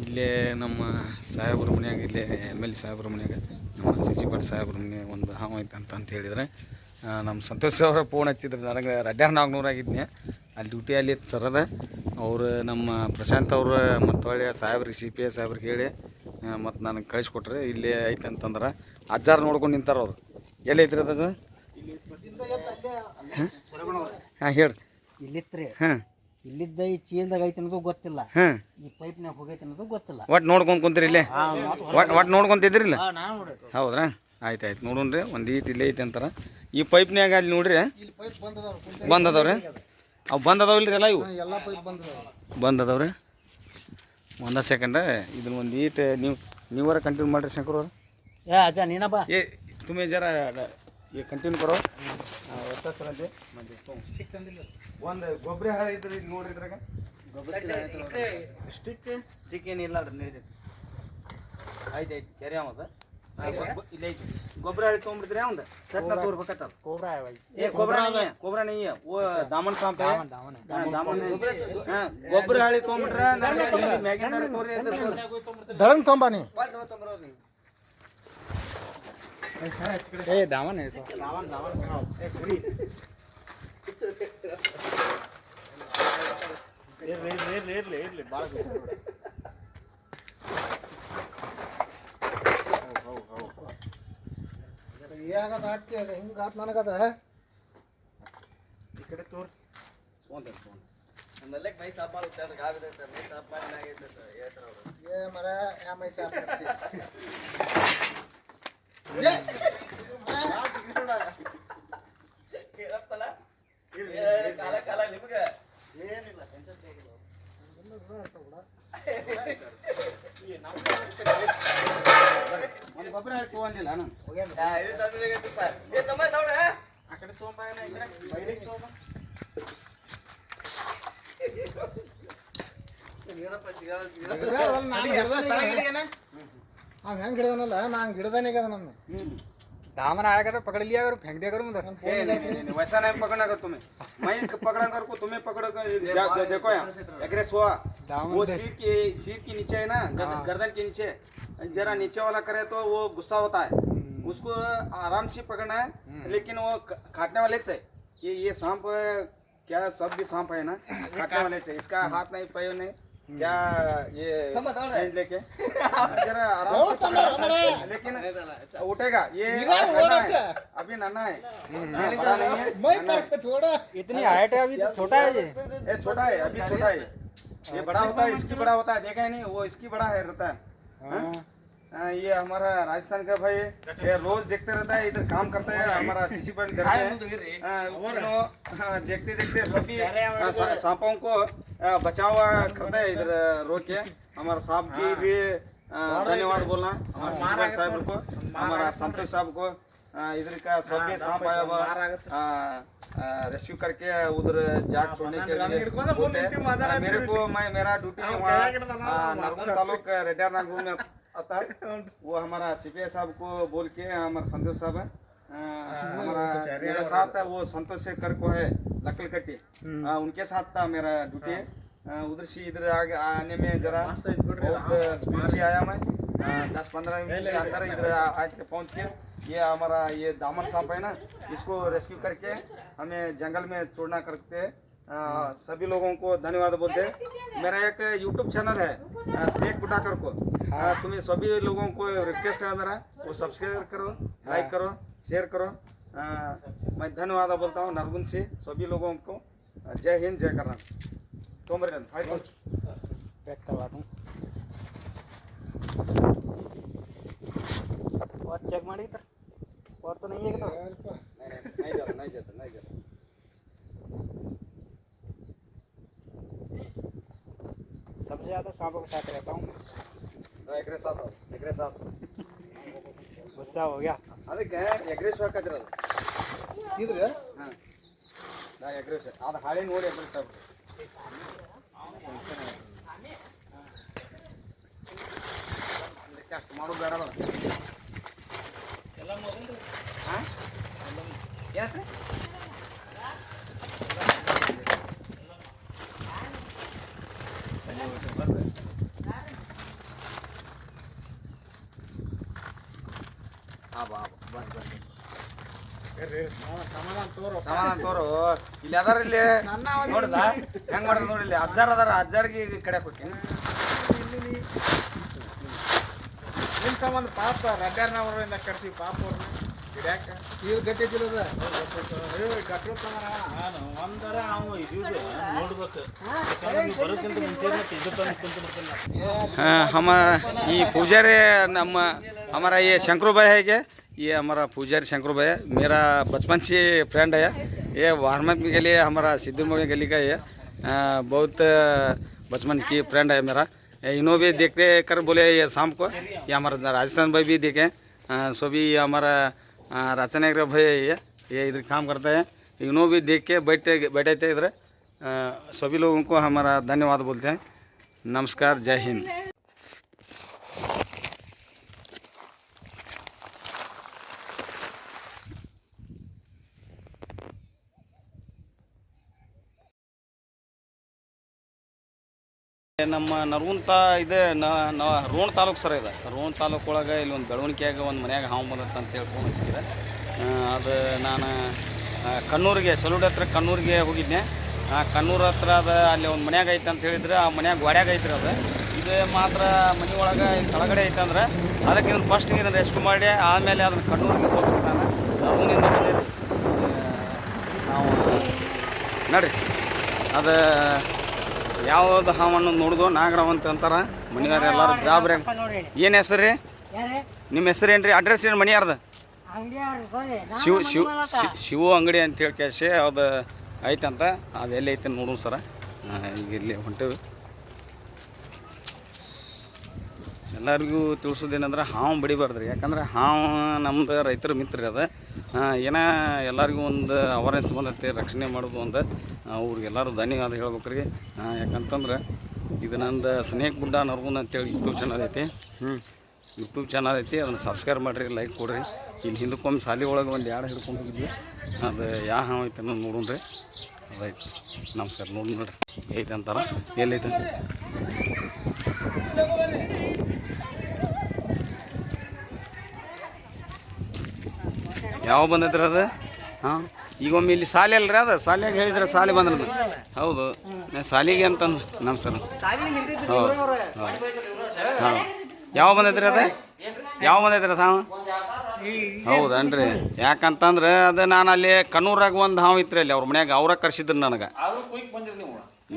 ಇಲ್ಲೇ ನಮ್ಮ ಸಾಹೇಬ್ರ ಮನ್ಯಾಗ ಇಲ್ಲೇ MLA ಸಾಹೇಬ್ರ ಮನ್ಯಾಗ ನಮ್ಮ CC ಪಾಟೀಲ್ ಸಾಹೇಬ್ರ ಮನೆ ಒಂದು ಹಾವು ಐತೆ ಅಂತ ಹೇಳಿದ್ರೆ ನಮ್ಮ ಸಂತೋಷ್ ಅವರ ಫೋನ್ ಹಚ್ಚಿದ್ರು. ನನಗೆ ರಡ್ಯಾರ್ ನಾಗ್ನೂರಾಗಿದ್ದೆ, ಅಲ್ಲಿ ಡ್ಯೂಟಿಯಲ್ಲಿ ಸರದ ಅವರು ನಮ್ಮ ಪ್ರಶಾಂತ್ ಅವರು ಮತ್ತು ಒಳ್ಳೆ ಸಾಹೇಬ್ರಿಗೆ CPI ಸಾಹೇಬ್ರಿಗೆ ಹೇಳಿ ಮತ್ತು ನನಗೆ ಕಳಿಸ್ಕೊಟ್ರೆ ಇಲ್ಲೇ ಐತೆ ಅಂತಂದ್ರೆ ಅಜ್ಜಾರು ನೋಡ್ಕೊಂಡು ನಿಂತಾರೆ ಅವರು. ಎಲ್ಲಿ ಐತ್ರಿ ಅದು? ಹಾಂ ಹೇಳ್ರಿ. ಇಲ್ಲಿತ್ರಿ ಹಾಂ ಇಲ್ಲಿದ್ದ ಈ ಚೀಲ್ದಾಗ ಐತೆ ಅನ್ನೋದು ಗೊತ್ತಿಲ್ಲ, ಈ ಪೈಪ್ನಾಗ ಹೋಗೈತೆ ಅನ್ನೋದು ಗೊತ್ತಿಲ್ಲ. ಒಟ್ಟು ನೋಡ್ಕೊಂಡು ಕುಂತೀರಿ ಇಲ್ಲೇ? ಒಟ್ಟು ನೋಡ್ಕೊಂತಿದ್ರಿಲ್ಲ? ನಾವು ನೋಡೈತೆ. ಹೌದ್ರಾ? ಆಯ್ತು ನೋಡೋಣ್ರಿ. ಒಂದು ಈಟ್ ಇಲ್ಲೇ ಐತೆ ಅಂತಾರೆ. ಈ ಪೈಪ್ನ್ಯಾಗ ಅಲ್ಲಿ ನೋಡ್ರಿ ಬಂದದವ್ರಿ. ಅವು ಬಂದದವಲ್ರಿ ಎಲ್ಲ? ಇವು ಎಲ್ಲ ಪೈಪ್ ಬಂದದವ್ರಿ. ಒಂದ ಸೆಕೆಂಡ ಇದನ್ನ ಒಂದು ಈಟ್ ನೀವರ ಕಂಟಿನ್ಯೂ ಮಾಡಿರಿ ಶಂಕರ್ ಅವ್ರು. ಅಜ್ಜ ನೀನಪ್ಪ ಏ ತುಮೇ ಜರ ये कंटिन्यू करो. ಹೊಸ ಸರದೆ ಒಂದು ಗೊಬ್ಬರ ಹಾಳೆ ಇದ್ರಿ ನೋಡ್ರಿ. ಇದ್ರಾಗ ಸ್ಟಿಕ್ ಏನಿಲ್ಲ ಅಲ್ರಿ, ನೀರು ಆಯ್ತು ಕೆರೆ ಅವದ ಇಲ್ಲ ಐತಿ. ಗೊಬ್ಬರ ಹಾಳೆ ತೊಗೊಂಡ್ಬಿಡ್ತೀರಿ ಅವ್ನ ಸಟ್ನ ತೋರ್ಬೇಕತ್ತ. ಕೊಬ್ರಾ ನೈ ಓ दामन सांप है. दामन ಗೊಬ್ಬರ ಹಾಳೆ ತೊಗೊಂಡ್ಬಿಟ್ರೆ ಮ್ಯಾಗಿನ ತೋರಿ धड़न तोंबानी ए दामन है सो दामन ए सरी ले बाळ ಯಾಗ ದಾಟ್ತಿ ಅದ ಹಿಂಗ ಆತ್ ನನಗದ ಈ ಕಡೆ ತೋರ್ ಫೋನ್ ನಲ್ಲಕ್ ಮೈ ಸಾಪ್ ಮಾಡುತ್ತೆ ಗಾವಿದೆ ಸರ್. ಮೈ ಸಾಪ್ ಮಾಡಿ ನಾಗೈತೆ ಸರ್. ಹೇಳ್ತಾರ ಅವರು ಏ ಮರ ಯಾ ಮೈ ಸಾಪ್ ಮಾಡ್ತಿ ಕಾಲ ಕಾಲ ನಿಮ್ಗೆ ಏನಿಲ್ಲ ಟೆನ್ಷನ್ ತೆಗಿಲ್ಲ. ಒಂದು ಗೊಬ್ಬರ ಹಾಕಿ ತೊಗೊಂಡಿಲ್ಲ ನಾನು ನೋಡ ಆ ಕಡೆ ತೊಗೊಂಬ ಈ ಕಡೆ ಬೈಲಿಗೆ ತೊಗೊಂಬ. हम ಹೆಂಗ್ ಹಿಡ್ದನಲ್ಲ ನಾ ಹಂಗೆ ಹಿಡ್ದಾನೆ ಅದ ನಮ್ಮ दामन आया कर पकड़ लिया करो, फेंक दिया करो उधर. नहीं वैसा नहीं पकड़ना कर तुम्हें. मैं पकड़ा कर को तुम्हें पकड़ो कर. देखो यहाँ एग्रेस हुआ वो सिर के नीचे है ना, गर्दन के नीचे जरा नीचे वाला करे तो वो गुस्सा होता है. उसको आराम से पकड़ना है, लेकिन वो काटने वाले से ये सांप क्या सब भी सांप है ना, काटने वाले से इसका हाथ नहीं पैर नहीं क्या ये लेके जरा आराम से पकड़ना, लेकिन उठेगा ये नन्हा है, अभी नन्हा है, बड़ा नहीं है. थोड़ा इतनी हाइट है अभी तो छोटा है ये छोटा है, अभी छोटा है. ये बड़ा होता है, इसकी बड़ा होता है. देखा है नहीं, वो इसकी बड़ा है रहता है. ये हमारा राजस्थान का भाई ये रोज देखते रहता है, इधर काम करता है. हमारा CC पाटील घर में देखते देखते सभी सांपों को बचाव करता है. इधर रोक के हमारा साहब की भी धन्यवाद बोलना, हमारे साहब को, हमारा संतोष साहब को. इधर का सभी सांप आया हुआ रेस्क्यू करके उधर जाग छोड़ने के लिए मेरे को मेरा ड्यूटी नरगुन तालुक रेड्यार नागपुर में आता है. वो हमारा CPI साहब को बोल के हमारा संतोष साहब है, हमारा मेरे साथ है. वो संतोष शेखर को है लकल कट्टी, उनके साथ था मेरा ड्यूटी. उधर से इधर आने में जरा बहुत स्पीड से आया मैं. 10-15 मिनट के अंदर इधर आके पहुंच के ये हमारा ये दामन सांप है ना, इसको रेस्क्यू करके हमें जंगल में छोड़ना करते. सभी लोगों को धन्यवाद बोलते. मेरा एक YouTube चैनल है स्नेक बुटाकर को, तुम्हें सभी लोगों को रिक्वेस्ट है मेरा, वो सब्सक्राइब करो, लाइक करो, शेयर करो. मैं धन्यवाद बोलता हूँ नरगुन से सभी लोगों को. जय हिंद, जय कर्नाटक. तोमरन पैक करवा दूँ और चेक मारी तर और तो नहीं है कि तो नहीं जाता. सबसे ज़्यादा सांपों के साथ रहता हूँ. एग्रेस साथ गुस्सा हो गया. ಅದಕ್ಕೆ ಎಗ್ರೆಸ್ ಹಾಕಿದ್ರಲ್ಲ ಇದ್ರೆ ಹಾಂ ನಾ ಎಗ್ರೆಸ್ ಅದು ಹಾಳೆ ನೋಡಿ ಎಗ್ರೆಸ್ ಆಗ್ಬಿಟ್ಟು ಅಷ್ಟು ಮಾಡೋದು ಬೇಡ ಎಲ್ಲ ಹಾಂ ಏನಂತ ಸಮಾಧಾನ ತೋರು ಇಲ್ಲಿ ಅದಾರ ಇಲ್ಲಿ ನೋಡಿದ ಹೆಂಗ್ ಮಾಡೋದು ನೋಡಿ ಇಲ್ಲಿ ಅಜ್ಜಾರ್ ಅದಾರ ಅಜ್ಜಾರಿಗೆ ಕಡೆ ಹೋಗ್ತೀನಿ ನಿಮ್ ಸಂಬಂಧ ಪಾಪ ರಡ್ಯಾರ್ನವರಿಂದ ಕರ್ಸಿ ಪಾಪ ಅವ್ರನ್ನ ಗಿಡ್ಯಾಕ ಇದು ಗಟ್ಟಿ ಇದ್ದಿಲ್ಲದ ಒಂದರ ಅವ ಇದು ನೋಡ್ಬೇಕು हम ये पुजारी नम हमारा ये शंकरू भाई है क्या ये हमारा पुजारी शंकरू भाई है मेरा बचपन से फ्रेंड है ये वारमत के लिए हमारा सिद्धूमोड़ी गली का है बहुत बचपन की फ्रेंड है मेरा इन्हों भी देखते कर बोले ये शाम को ये हमारा राजस्थान भाई भी देखे सो भी हमारा राजनागर भाई है ये इधर काम करता है इन्हों भी देख के बैठे थे इधर सभी लोगों को हमारा धन्यवाद बोलते हैं नमस्कार जय हिंद ನಮ್ಮ ನರಗುಂತ ಇದೆ ರೋಣ ತಾಲೂಕು ಸರ್ ಇದೆ ರೋಣ ತಾಲೂಕು ಒಳಗೆ ಇಲ್ಲಿ ಒಂದು ಬೆಳವಣಿಗೆಯಾಗ ಒಂದು ಮನ್ಯಾಗ ಹಾವು ಬಂದತ್ತ ಅಂತ ಹೇಳ್ಕೊಂಡು ಹೋಗಿದ್ದೆ ಅದು ನಾನು ಕಣ್ಣೂರಿಗೆ ಸಲೂಡ್ ಹತ್ರ ಕಣ್ಣೂರಿಗೆ ಹೋಗಿದ್ದೆ ಕಣ್ಣೂರು ಹತ್ರ ಅದು ಅಲ್ಲಿ ಒಂದು ಮನ್ಯಾಗ ಐತೆ ಅಂತ ಹೇಳಿದ್ರೆ ಆ ಮನ್ಯಾಗ ಗೋಡ್ಯಾಗ ಐತ್ರಿ ಅದು ಇದು ಮಾತ್ರ ಮನೆ ಒಳಗೆ ಕೆಳಗಡೆ ಐತೆ ಅಂದ್ರೆ ಅದಕ್ಕೆ ಇದನ್ನು ಫಸ್ಟ್ ಇದನ್ನು ರೆಸ್ಕ್ಯೂ ಮಾಡಿ ಆಮೇಲೆ ಅದನ್ನು ಕಣ್ಣೂರಿಗೆ ಹೋಗ್ಬೇಕು ನಾನು ನರಗುಂದಿಂದ ಬಂದಿದ್ದೆ ನಾವು ನೋಡಿರಿ ಅದು ಯಾವ್ದು ಹಾವನ್ನು ನೋಡಿದು ನಾಗರಾವ್ ಅಂತ ಅಂತಾರೆ ಮನೆಯವ್ರು ಎಲ್ಲರೂ ಗಾಬ್ರಿ ಏನು ಹೆಸರು ರೀ ನಿಮ್ಮ ಹೆಸರು ಏನು ರೀ ಅಡ್ರೆಸ್ ಏನು ಮನೆಯಾರ್ದು ಶಿವ ಅಂಗಡಿ ಅಂತ ಹೇಳಿ ಕ್ಯಾಶೆ ಅದು ಐತಂತ ಅದು ಎಲ್ಲಿ ಐತೆ ನೋಡು ಸರ ಈಗ ಇಲ್ಲಿ ಹೊಂಟೇವಿ ಎಲ್ಲರಿಗೂ ತಿಳಿಸೋದೇನಂದ್ರೆ ಹಾವು ಬಡಿಬಾರ್ದು ರೀ ಯಾಕಂದ್ರೆ ಹಾವು ನಮ್ಮದು ರೈತರ ಮಿತ್ರ ಅದು ಏನೋ ಎಲ್ಲರಿಗೂ ಒಂದು ಅವೇರ್ನೆಸ್ ಬಂದೈತಿ ರಕ್ಷಣೆ ಮಾಡೋದು ಒಂದು ಅವ್ರಿಗೆಲ್ಲರೂ ಧನ್ಯವಾದ ಹೇಳ್ಬೇಕು ರೀ ಯಾಕಂತಂದ್ರೆ ಇದು ನಂದು ಸ್ನೇಕ್ ಗುಡ್ಡ ನರಗುಂದ ಅಂತೇಳಿ ಯೂಟ್ಯೂಬ್ ಚಾನಲ್ ಐತಿ ಯೂಟ್ಯೂಬ್ ಚಾನಲ್ ಐತಿ ಅದನ್ನು ಸಬ್ಸ್ಕ್ರೈಬ್ ಮಾಡಿರಿ ಲೈಕ್ ಕೊಡಿರಿ ಇಲ್ಲಿ ಹಿಂದಕ್ಕೊಮ್ಮೆ ಸಾಲಿ ಒಳಗೆ ಒಂದು ಎರಡು ಹಿಡ್ಕೊಂಡು ಹೋಗಿದ್ವಿ ಅದು ಯಾವ ಹಾವು ಐತೆ ಅನ್ನೋದು ನೋಡೋಣ ರೀ ಅದೈತಿ ನಮಸ್ಕಾರ ನೋಡಿ ನೋಡಿರಿ ಐತೆ ಅಂತಾರೆ ಎಲ್ಲೈತೆ ಯಾವ ಬಂದೈತ್ರಿ ಅದು ಹಾಂ ಈಗೊಮ್ಮೆ ಇಲ್ಲಿ ಸಾಲಿ ಅಲ್ರಿ ಅದು ಸಾಲಿಯಾಗ ಹೇಳಿದ್ರೆ ಸಾಲಿ ಬಂದ್ರದು ಹೌದು ಸಾಲಿಗೆ ಅಂತ ನಮಸ್ಕಾರ ಹೌದು ಹಾಂ ಯಾವ ಬಂದೈತ್ರಿ ಅದು ಯಾವ ಬಂದೈತ್ರಿ ಅದು ಹಾವು ಹೌದನ್ರಿ ಯಾಕಂತಂದ್ರೆ ಅದು ನಾನು ಅಲ್ಲಿ ಕಣ್ಣೂರಾಗ ಒಂದು ಹಾವು ಇತ್ತು ಅಲ್ಲಿ ಅವ್ರ ಮನ್ಯಾಗ ಅವ್ರ ಕರ್ಸಿದ್ರು ನನಗೆ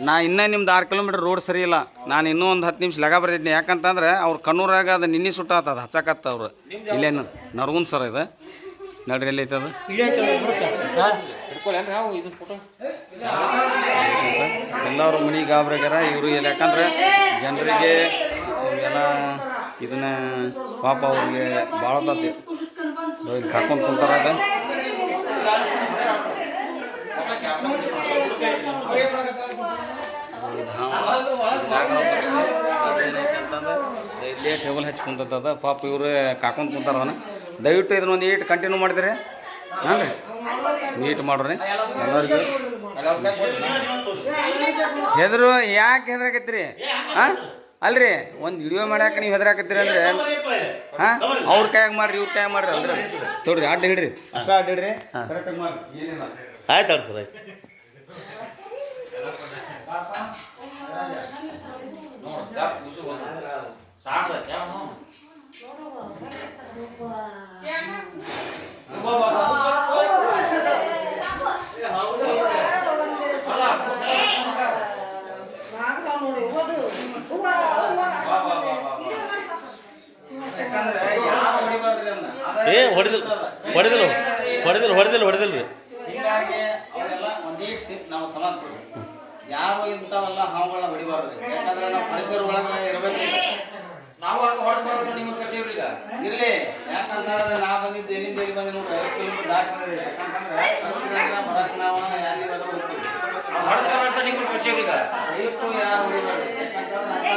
ನಾ ಇನ್ನೂ ನಿಮ್ದು 6 ಕಿಲೋಮೀಟ್ರ್ ರೋಡ್ ಸರಿ ಇಲ್ಲ ನಾನು ಇನ್ನೂ ಒಂದು 10 ನಿಮಿಷ ಲಗ ಬರ್ತಿದ್ನಿ ಯಾಕಂತಂದ್ರೆ ಅವ್ರು ಕಣ್ಣೂರಾಗ ಅದು ನಿನ್ನೆ ಸುಟ್ಟಾತದ ಹಚ್ಚಕತ್ತ ಅವ್ರು ಇಲ್ಲೇನು ನರಗುಂದ ಸರ್ ಇದು ನೋಡ್ರಿ ಎಲ್ಲಿ ಐತದ ಎಲ್ಲರೂ ಮನೆ ಗಾಬ್ರಾಗ್ಯಾರ ಇವರು ಎಲ್ಲಿ ಯಾಕಂದ್ರೆ ಜನರಿಗೆ ಎಲ್ಲ ಇದನ್ನ ಪಾಪ ಅವ್ರಿಗೆ ಭಾಳ ಇಲ್ಲಿ ಕಾಕೊಂಡು ಕುಂತಾರ ಅದು ಇಲ್ಲೇ ಟೇಬಲ್ ಹಚ್ಚಿ ಕುಂತದ ಪಾಪ ಇವರು ಕಾಕೊಂಡು ಕುಂತಾರ ಅದನ್ನ ದಯವಿಟ್ಟು ಇದನ್ನ ಒಂದು ಈಟ್ ಕಂಟಿನ್ಯೂ ಮಾಡಿದ್ರಿ ಹಾಂ ರೀ ನೀಟ್ ಮಾಡ್ರಿ ಎಲ್ಲರಿಗೂ ಹೆದರು ಯಾಕೆ ಹೆದರಾಕತ್ತೀರಿ ಹಾಂ ಅಲ್ರಿ ಒಂದು ವಿಡಿಯೋ ಮಾಡ್ಯಾಕ ನೀವು ಹೆದರಾಕತ್ತೀರಿ ಅಂದ್ರೆ ಹಾಂ ಅವ್ರ ಕೈಯಾಗ ಮಾಡ್ರಿ ಇವ್ರ ಕೈಯಾಗ ಮಾಡ್ರಿ ಅಂದ್ರೆ ತೊಡ್ರಿ ಅಡ್ಡ ಹಿಡ್ರಿ ಅಷ್ಟ ಅಡ್ಡ ಹಿಡ್ರಿ ಕರೆಕ್ಟಾಗಿ ಮಾಡ್ರಿ ಏನಿಲ್ಲ ಆಯ್ತು ಸರ್ ಆಯ್ತು ಹೊಡೆದಿಲ್ಲ ಹೀಗಾಗಿ ಅವರೆಲ್ಲ ಒಂದೀಟ್ಸಿ ನಾವು ಸಮಾನ ಕೊಡ್ಬೇಕು ಯಾರು ಇಂಥವೆಲ್ಲ ಹಾವುಗಳನ್ನ ಹೊಡಿಬಾರ್ದು ಯಾಕಂದ್ರೆ ನಾವು ಪರಿಸರ ಒಳಗೆ ಇರಬೇಕು ನಾವು ಹೊಡೆಸ್ಬಾರ್ದು ನಿಮ್ಮ ಕರ್ಸೀವ್ರೀಗ ಇರಲಿ ಯಾಕಂತಂದ್ರೆ ನಾ ಬಂದಿದ್ದು ಎಲ್ಲಿಂದ ಎಲ್ಲಿ ಬಂದು ನೋಡ್ರಿ 5 ಕಿಲೋಮೀಟರ್ ದಾಟಿ ಬಂದಿದೆ ಯಾಕಂತಂದ್ರೆ ಬರಕ್ಕೆ ನಾವು ಯಾರಿಗೆ ಹೋಗ್ತೀವಿ ಹೊಡೆಸ್ಬಾರ್ದು ನಿಮ್ಮ ಕರ್ಸೀವ್ರೀಗ ದಯವಿಟ್ಟು ಯಾರು ಹೊಡಿಬಾರ್ದು ಯಾಕಂತಂದ್ರೆ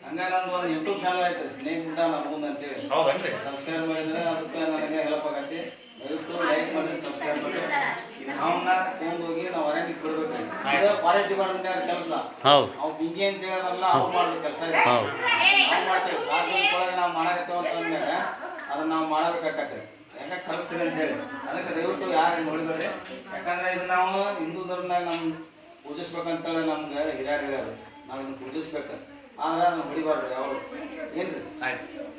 ಹಂಗ ನಂದು ಒಂದು ಯೂಟ್ಯೂಬ್ ಚಾನಲ್ ಐತೆ ಸ್ನೇಕ್ ಊಟ ನಮಗುಂದ ಅಂತೇಳಿ. ಹೌದನ್ರಿ? ಸಬ್ಸ್ಕ್ರೈಬ್ ಮಾಡಿದ್ರೆ ಅದಕ್ಕೆ ನನಗೆ ಹೆಲ್ಪ್ ಆಗತ್ತೆ. ದಯವಿಟ್ಟು ಲೈಕ್ ಮಾಡಿ ಸಬ್ಸ್ಕ್ರೈಬ್ ಮಾಡಿ. ನಾವನ್ನ ತಗೊಂಡೋಗಿ ನಾವು ಹೊರಗೆ ಕೊಡ್ಬೇಕ್ರಿ. ಇದು ಫಾರೆಸ್ಟ್ ಡಿಪಾರ್ಟ್ಮೆಂಟ್ ಕೆಲಸ. ಹೌದು. ಅವು ಬಿಂಗಿ ಅಂತ ಹೇಳಿದ್ರಲ್ಲ ಅವ್ರು ಮಾಡ್ಬೇಕು ಕೆಲಸ ಇದೆ. ಹೌದು. ನಾವು ಮಾಡ್ತೇವೆ ಸಾರ್ವಜನಿಕವಾಗಿ ನಾವು ಮಾಡಕತ್ತೇವೆ ಅಂತಂದ್ಮೇಲೆ ಅದನ್ನ ನಾವು ಮಾಡಬೇಕಾಗತ್ತೆ. ಯಾಕೆ ಕಲಿಸ್ತೀವಿ ಅಂತ ಹೇಳಿ ಅದಕ್ಕೆ ದಯವಿಟ್ಟು ಯಾರು ನೋಡಿಬೇಡ್ರಿ. ಯಾಕಂದ್ರೆ ಇದು ನಾವು ಹಿಂದೂ ಧರ್ಮದಾಗ ನಮ್ ಪೂಜಿಸ್ಬೇಕಂತೇಳಿ ನಮ್ಗೆ ಹಿರಿಯರು ನಾವು ಇದನ್ನ ಪೂಜಿಸ್ಬೇಕು. ಆದ್ರೆ ಅದನ್ನ ಹೊಡಿಬಾರ್ದು ಯಾವ್ದು ಏನ್ರಿ.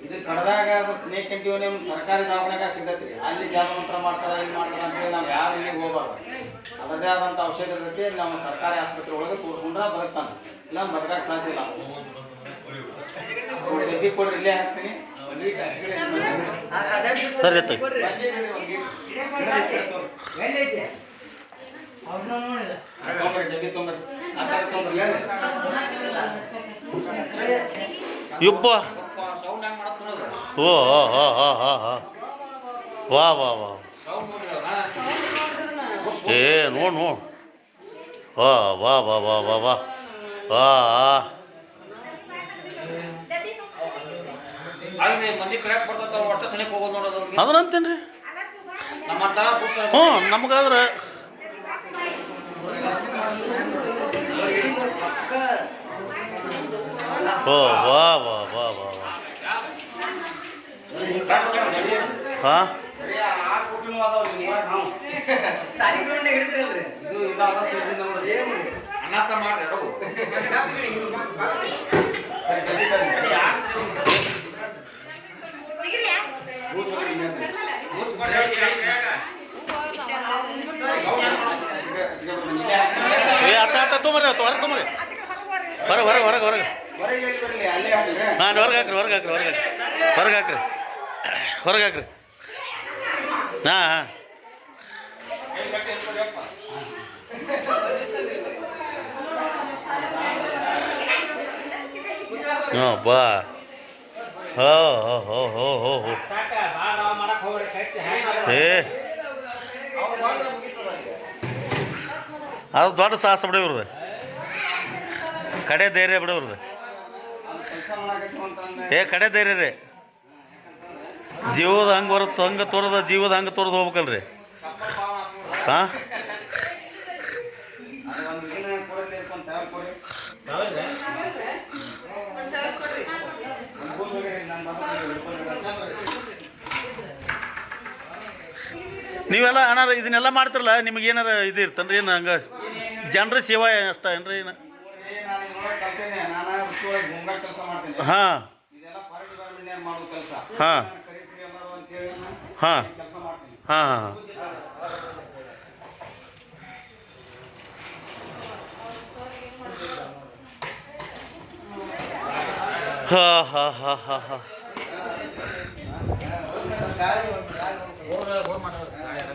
ಇದು ಕಡ್ದಾಗ ಸ್ನೇಕ್ ಕಂಟಿವ್ ನಿಮ್ ಸರ್ಕಾರಿ ದವಾಖಾನೆಗ ಸಿಗ್ತೈತಿ. ಅಲ್ಲಿ ಜಾಗಮಂತ್ರ ಮಾಡ್ತಾರ ಇಲ್ಲಿ ಮಾಡ್ತಾರ ಅಂತೇಳಿ ನಾವು ಯಾರು ಇಲ್ಲಿಗೆ ಹೋಗ್ಬಾರ್ದು. ಅದರದೇ ಆದಂಥ ಔಷಧ ಇರ್ತೈತಿ. ನಮ್ಮ ಸರ್ಕಾರಿ ಆಸ್ಪತ್ರೆ ಒಳಗೆ ತೋರಿಸ್ಕೊಂಡ್ರೆ ಬದುಕ್ತಾನೆ. ಇಲ್ಲ ಬದುಕಕ್ಕೆ ಸಾಧ್ಯ ಇಲ್ಲ. ಡಬ್ಬಿ ಕೊಡ್ರಿ, ಇಲ್ಲೇ ಹಾಕ್ತೀನಿ. ಸರಿ ಆಯ್ತು. ಡಬ್ಬಿ ತೊಗೊಂಡ್ರಿ ಆ ಥರ ತೊಗೊಂಡ್ರಿ. ಯಪ್ಪ ಓ ಹೋ ಹೋ ಹೋ ಹೋ ಹೋ ವಾ ವಾ ವಾ ಏ ನೋಡು ವಾ ವಾ ವಾ ವಾ ವಾ ವಾ ವಾ ಮಂದಿ ಕಡೆ ಬರ್ತಾರ ಒಟ್ಟ ಸನಿಕ್ ಹೋಗೋದು ನೋಡೋದು. ಅದನ್ನಂತೇನ್ರಿ. ಹ್ಞೂ ನಮಗಾದ್ರೆ ಓ ವಾ ವಾ ವಾ ವಾ ವಾ ಹಾಂ ಅನಾಥ ಮಾಡ್ರಿ ಏ ಅತ್ತ ಅತ್ತ ತೊಗೊಂಬರ್ರಿ ಹೊರಗೆ ತೊಗೊಂಬರ್ರಿ. ಹೊರಗೆ ಹೊರಗೆ ಹೊರಗೆ ಹೊರಗೆ ಹಾಂ ಹೊರಗೆ ಹಾಕ್ರಿ ಹೊರಗೆ ಹಾಕ್ರಿ ಹೊರಗೆ ಹೊರಗೆ ಹಾಕ್ರಿ ಹೊರಗೆ ಹಾಕ್ರಿ. ಹಾಂ ಹಾಂ ಹಾಂ ಬಾ ಹೋ ಹೋ ಹೋ ಹೋ ಹೋ ಹೋ ಏ ಅದು ದೊಡ್ಡ ಸಾಹಸ ಬಿಡ ಇವ್ರದ್ದು. ಕಡೆ ಧೈರ್ಯ ಬಿಡ ಇವ್ರದ್ದು. ಏ ಕಡೆ ಧೈರ್ಯ ರೀ. ಜೀವದ ಹಂಗೆ ಬರುತ್ತೆ ಹಂಗೆ ತೋರದ ಜೀವದ ಹಂಗೆ ತೋರ್ದು ಹೋಗ್ಬೇಕಲ್ರಿ. ಹಾಂ ನೀವೆಲ್ಲ ಅಣ್ಣ ಇದನ್ನೆಲ್ಲ ಮಾಡ್ತಿರಲ್ಲ ನಿಮಗೆ ಏನಾರ ಇದು ಇರ್ತನ್ರಿ ಏನು ಹಂಗೆ ಜನರ ಸೇವಾ ಅಷ್ಟ ಏನ್ರಿ ಏನು? ಹಾಂ ಹಾಂ ಹಾಂ ಹಾಂ ಹಾಂ ಹಾಂ ಹಾಂ ಹಾಂ ಹಾಂ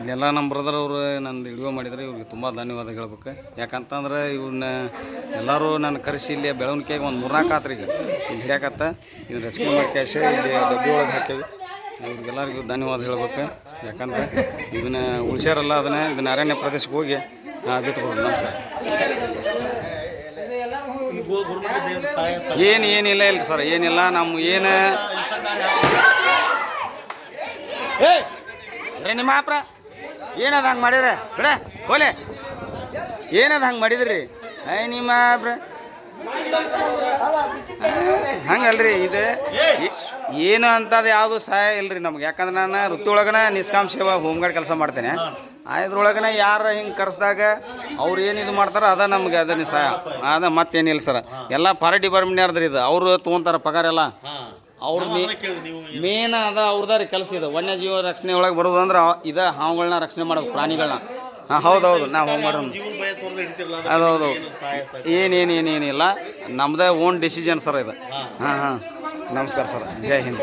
ಇಲ್ಲೆಲ್ಲ ನಮ್ಮ ಬ್ರದರ್ ಅವರು ನಂದು ವಿಡಿಯೋ ಮಾಡಿದರೆ ಇವ್ರಿಗೆ ತುಂಬ ಧನ್ಯವಾದ ಹೇಳ್ಬೇಕು. ಯಾಕಂತಂದ್ರೆ ಇವನ್ನ ಎಲ್ಲರೂ ನನ್ನ ಕರೆಸಿ ಇಲ್ಲಿ ಬೆಳವಣಿಗೆಗೆ ಒಂದು 3-4 ಆತ್ರಿ ಈಗ ಇಲ್ಲಿ ಹಿಡಿಯಾಕತ್ತ ಇದು ರಚನೆ ಮಾಡಿ ಕ್ಯಾಶ್ ಇಲ್ಲಿ ಡಬ್ಬಿ ಒಳಗೆ ಹಾಕೇವಿ. ಇವ್ರಿಗೆಲ್ಲರಿಗೂ ಧನ್ಯವಾದ ಹೇಳ್ಬೇಕು. ಯಾಕಂದ್ರೆ ಇದನ್ನು ಉಳಿಸ್ಯಾರಲ್ಲ ಇದನ್ನ ಅರಣ್ಯ ಪ್ರದೇಶಕ್ಕೆ ಹೋಗಿ ಬಿಟ್ಕೊಡ್ರಿ. ನಮಸ್ಕಾರ. ಏನಿಲ್ಲ ಇಲ್ಲ ಸರ್, ಏನಿಲ್ಲ. ನಮ್ಮ ಏನು ನಿಮ್ಮ ಅಪ್ರ ಏನದ ಹಂಗೆ ಮಾಡಿದ್ರೆ ಬಿಡ ಹೋಲೆ ಏನದ ಹಂಗೆ ಮಾಡಿದ್ರಿ ನಿಮ್ಮ ಅಪ್ರ ಹಂಗಲ್ರಿ. ಇದು ಏನು ಅಂತದು ಯಾವುದು ಸಹಾಯ ಇಲ್ರಿ ನಮ್ಗೆ. ಯಾಕಂದ್ರೆ ನಾನು ವೃತ್ತಿ ಒಳಗನ ನಿಷ್ಕಾಮ ಸೇವಾ ಹೋಮ್ ಗಾರ್ಡ್ ಕೆಲಸ ಮಾಡ್ತೇನೆ. ಇದ್ರೊಳಗನ ಯಾರು ಹಿಂಗೆ ಕರೆಸ್ದಾಗ ಅವ್ರು ಏನು ಇದು ಮಾಡ್ತಾರೆ ಅದ ನಮ್ಗೆ ಅದನ್ನ ಸಹಾಯ ಅದ ಮತ್ತೇನಿಲ್ಲ ಸರ್. ಎಲ್ಲ ಫಾರೆಸ್ಟ್ ಡಿಪಾರ್ಟ್ಮೆಂಟ್ನವ್ರದ್ರಿ ಇದು. ಅವರು ತೊಗೊಂತಾರೆ ಪಗಾರ ಎಲ್ಲ. ಅವ್ರ ಮೇನ್ ಅದ ಅವ್ರದಾರ ಕೆಲಸ ಇದು. ವನ್ಯಜೀವ ರಕ್ಷಣೆ ಒಳಗೆ ಬರೋದು ಅಂದ್ರೆ ಇದು ಹಾವುಗಳನ್ನ ರಕ್ಷಣೆ ಮಾಡೋದು, ಪ್ರಾಣಿಗಳನ್ನ. ಹಾಂ ಹೌದೌದು, ನಾವು ಹೋಗಿ ಮಾಡೋದು. ಅದೌದು, ಏನೇನಿಲ್ಲ ನಮ್ದೇ ಓನ್ ಡಿಸಿಷನ್ ಸರ್ ಇದು. ಹಾಂ ನಮಸ್ಕಾರ ಸರ್, ಜೈ ಹಿಂದ್.